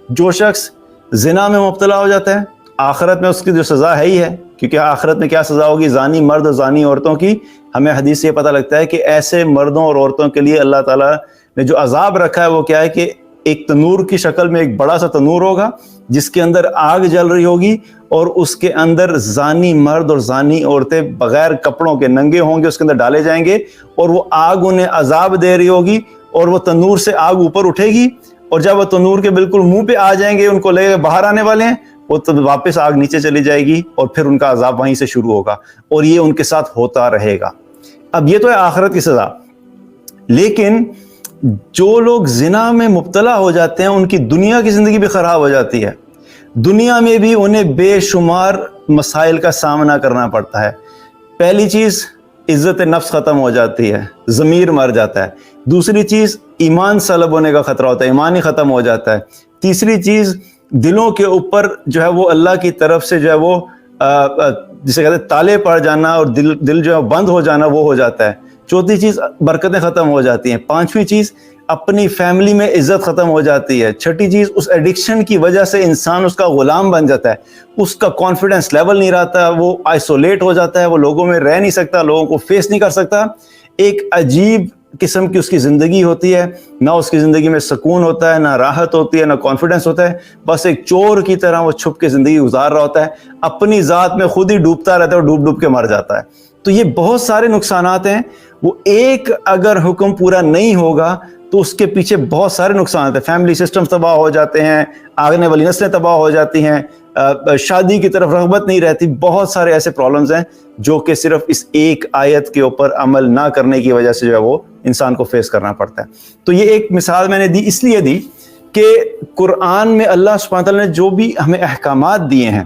جو شخص زنا میں مبتلا ہو جاتا ہے آخرت میں اس کی جو سزا ہے ہی ہے، کیونکہ آخرت میں کیا سزا ہوگی، زانی مرد اور زانی عورتوں کی، ہمیں حدیث سے یہ پتہ لگتا ہے کہ ایسے مردوں اور عورتوں کے لیے اللہ تعالیٰ نے جو عذاب رکھا ہے وہ کیا ہے کہ ایک تنور کی شکل میں ایک بڑا سا تنور ہوگا جس کے اندر آگ جل رہی ہوگی، اور اس کے اندر زانی مرد اور زانی عورتیں بغیر کپڑوں کے ننگے ہوں گے، اس کے اندر ڈالے جائیں گے، اور وہ آگ انہیں عذاب دے رہی ہوگی، اور وہ تنور سے آگ اوپر اٹھے گی، اور جب وہ تنور کے بالکل منہ پہ آ جائیں گے، ان کو لے کے باہر آنے والے ہیں، وہ تو واپس آگ نیچے چلی جائے گی، اور پھر ان کا عذاب وہیں سے شروع ہوگا، اور یہ ان کے ساتھ ہوتا رہے گا۔ اب یہ تو ہے آخرت کی سزا، لیکن جو لوگ زنا میں مبتلا ہو جاتے ہیں ان کی دنیا کی زندگی بھی خراب ہو جاتی ہے، دنیا میں بھی انہیں بے شمار مسائل کا سامنا کرنا پڑتا ہے۔ پہلی چیز عزت نفس ختم ہو جاتی ہے، ضمیر مر جاتا ہے۔ دوسری چیز ایمان سلب ہونے کا خطرہ ہوتا ہے، ایمان ہی ختم ہو جاتا ہے۔ تیسری چیز دلوں کے اوپر جو ہے وہ اللہ کی طرف سے جو ہے وہ جسے کہتے ہیں تالے پڑ جانا، اور دل جو ہے بند ہو جانا وہ ہو جاتا ہے۔ چوتھی چیز برکتیں ختم ہو جاتی ہیں۔ پانچویں چیز اپنی فیملی میں عزت ختم ہو جاتی ہے۔ چھٹی چیز اس ایڈکشن کی وجہ سے انسان اس کا غلام بن جاتا ہے، اس کا کانفیڈنس لیول نہیں رہتا، وہ آئسولیٹ ہو جاتا ہے، وہ لوگوں میں رہ نہیں سکتا، لوگوں کو فیس نہیں کر سکتا۔ ایک عجیب قسم کی اس کی زندگی ہوتی ہے، نہ اس کی زندگی میں سکون ہوتا ہے، نہ راحت ہوتی ہے، نہ کانفیڈنس ہوتا ہے، بس ایک چور کی طرح وہ چھپ کے زندگی گزار رہا ہوتا ہے، اپنی ذات میں خود ہی ڈوبتا رہتا ہے اور ڈوب ڈوب کے مر جاتا ہے۔ تو یہ بہت سارے نقصانات ہیں، وہ ایک اگر حکم پورا نہیں ہوگا تو اس کے پیچھے بہت سارے نقصانات ہیں۔ فیملی سسٹم تباہ ہو جاتے ہیں، آگنے والی نسلیں تباہ ہو جاتی ہیں، شادی کی طرف رغبت نہیں رہتی، بہت سارے ایسے پرابلمز ہیں جو کہ صرف اس ایک آیت کے اوپر عمل نہ کرنے کی وجہ سے جو ہے وہ انسان کو فیس کرنا پڑتا ہے۔ تو یہ ایک مثال میں نے دی، اس لیے دی کہ قرآن میں اللہ سبحانہ تعالیٰ نے جو بھی ہمیں احکامات دیے ہیں،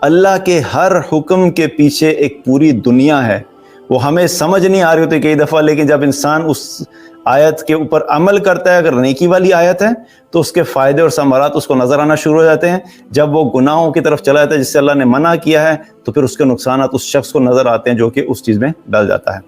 اللہ کے ہر حکم کے پیچھے ایک پوری دنیا ہے، وہ ہمیں سمجھ نہیں آ رہی ہوتی کئی دفعہ، لیکن جب انسان اس آیت کے اوپر عمل کرتا ہے، اگر نیکی والی آیت ہے تو اس کے فائدے اور ثمرات اس کو نظر آنا شروع ہو جاتے ہیں۔ جب وہ گناہوں کی طرف چلا جاتا ہے جس سے اللہ نے منع کیا ہے، تو پھر اس کے نقصانات اس شخص کو نظر آتے ہیں جو کہ اس چیز میں ڈل جاتا ہے۔